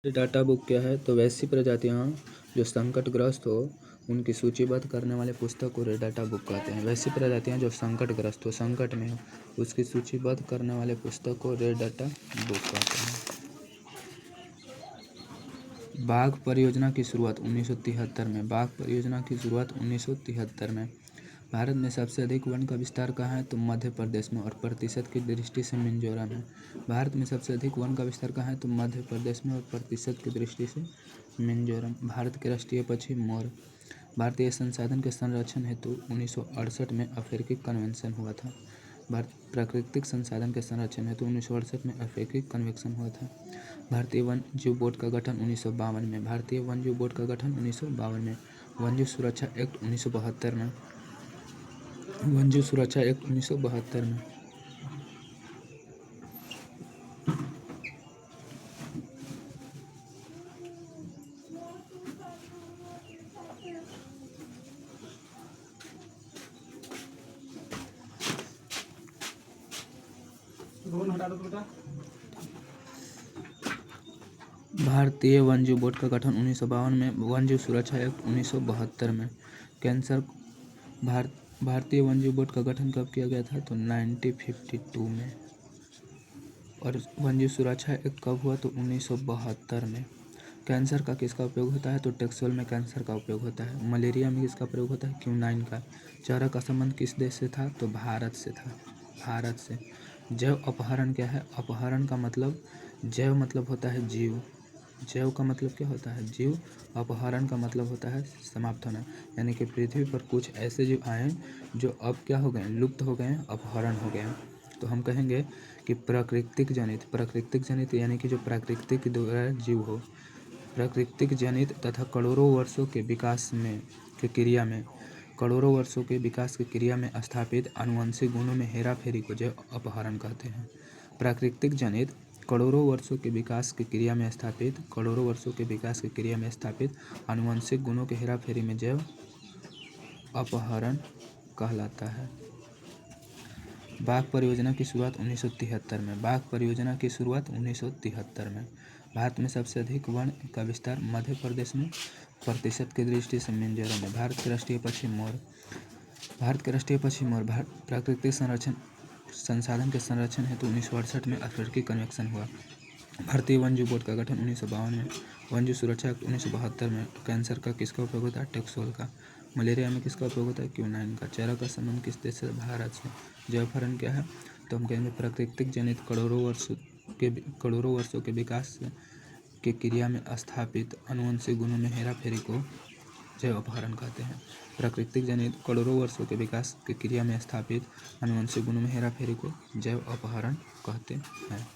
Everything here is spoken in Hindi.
डाटा बुक क्या है? तो वैसी प्रजातियां जो संकटग्रस्त हो उनकी सूचीबद्ध करने वाले पुस्तक को डाटा बुक कहते हैं। वैसी प्रजातियां जो संकटग्रस्त हो, संकट में हो, उसकी सूचीबद्ध करने वाले पुस्तक को डाटा बुक कहते हैं। बाघ परियोजना की शुरुआत 1973 में। बाघ परियोजना की शुरुआत 1973 में। भारत में सबसे अधिक वन का विस्तार कहाँ है? तो मध्य प्रदेश में, और प्रतिशत की दृष्टि से मिजोरम है। भारत में सबसे अधिक वन का विस्तार कहाँ है? तो मध्य प्रदेश में, और प्रतिशत की दृष्टि से मिजोरम। भारत के राष्ट्रीय पक्षी मोर। भारतीय संसाधन के संरक्षण हेतु 1968 में अफ्रीकी कन्वेंशन हुआ था। प्राकृतिक संसाधन के संरक्षण हेतु 1968 में अफ्रीकी कन्वेंशन हुआ था। भारतीय वन जीव बोर्ड का गठन 1952 में। भारतीय वन जीव बोर्ड का गठन 1952 में। वन जीव सुरक्षा एक्ट 1972 में। वन जीव सुरक्षा एक्ट 1972 में। भारतीय वन जीव बोर्ड का गठन 1952 में। वन जीव सुरक्षा एक्ट 1972 में। कैंसर। भारतीय वन जीव बोर्ड का गठन कब किया गया था? तो 1952 में। और वन जीव सुरक्षा एक्ट कब हुआ? तो 1972 में। कैंसर का किसका उपयोग होता है? तो टेक्सोल में कैंसर का उपयोग होता है। मलेरिया में किसका प्रयोग होता है? क्यूनाइन का। चारा का संबंध किस देश से था? तो भारत से था। भारत से। जैव अपहरण क्या है? अपहरण का मतलब, जैव मतलब होता है जीव। जैव का मतलब क्या होता है? जीव। अपहरण का मतलब होता है समाप्त होना। यानी कि पृथ्वी पर कुछ ऐसे जीव आए जो अब क्या हो गए? लुप्त हो गए, अपहरण हो गए। तो हम कहेंगे कि प्राकृतिक जनित यानी कि जो प्राकृतिक द्वारा जीव हो, प्राकृतिक जनित तथा करोड़ों वर्षों के विकास की क्रिया में स्थापित आनुवंशिक गुणों में हेराफेरी को जैव अपहरण कहते हैं। प्राकृतिक जनित करोड़ों वर्षों के विकास की क्रिया में स्थापित आनुवंशिक गुणों के हेराफेरी में जैव अपहरण कहलाता है। बाघ परियोजना की शुरुआत 1973 में। बाघ परियोजना की शुरुआत 1973 में। भारत में सबसे अधिक वन का विस्तार मध्य प्रदेश में, प्रतिशत की दृष्टि से मिजोरम में। भारत के राष्ट्रीय पक्षी मोर। प्राकृतिक संसाधन के संरक्षण हेतु 1968 में अफ्रीकी कन्वेंशन हुआ। भारतीय वन जीव बोर्ड का गठन 1952 में। वन जीव सुरक्षा एक्ट 1972 में। कैंसर का किसका उपयोग होता है? टेक्सोल का। मलेरिया में किसका उपयोग होता है? क्यूनाइन का। चारा का संबंध किस देश से? भारत से। जैव अपहरण क्या है? तो हम कहेंगे प्राकृतिक जनित करोड़ों वर्षों के विकास की क्रिया में स्थापित आनुवंशिक गुणों में हेराफेरी को जैव अपहरण कहते हैं। प्राकृतिक जनित करोड़ों वर्षों के विकास की क्रिया में स्थापित आनुवंशिक गुणों में हेराफेरी को जैव अपहरण कहते हैं।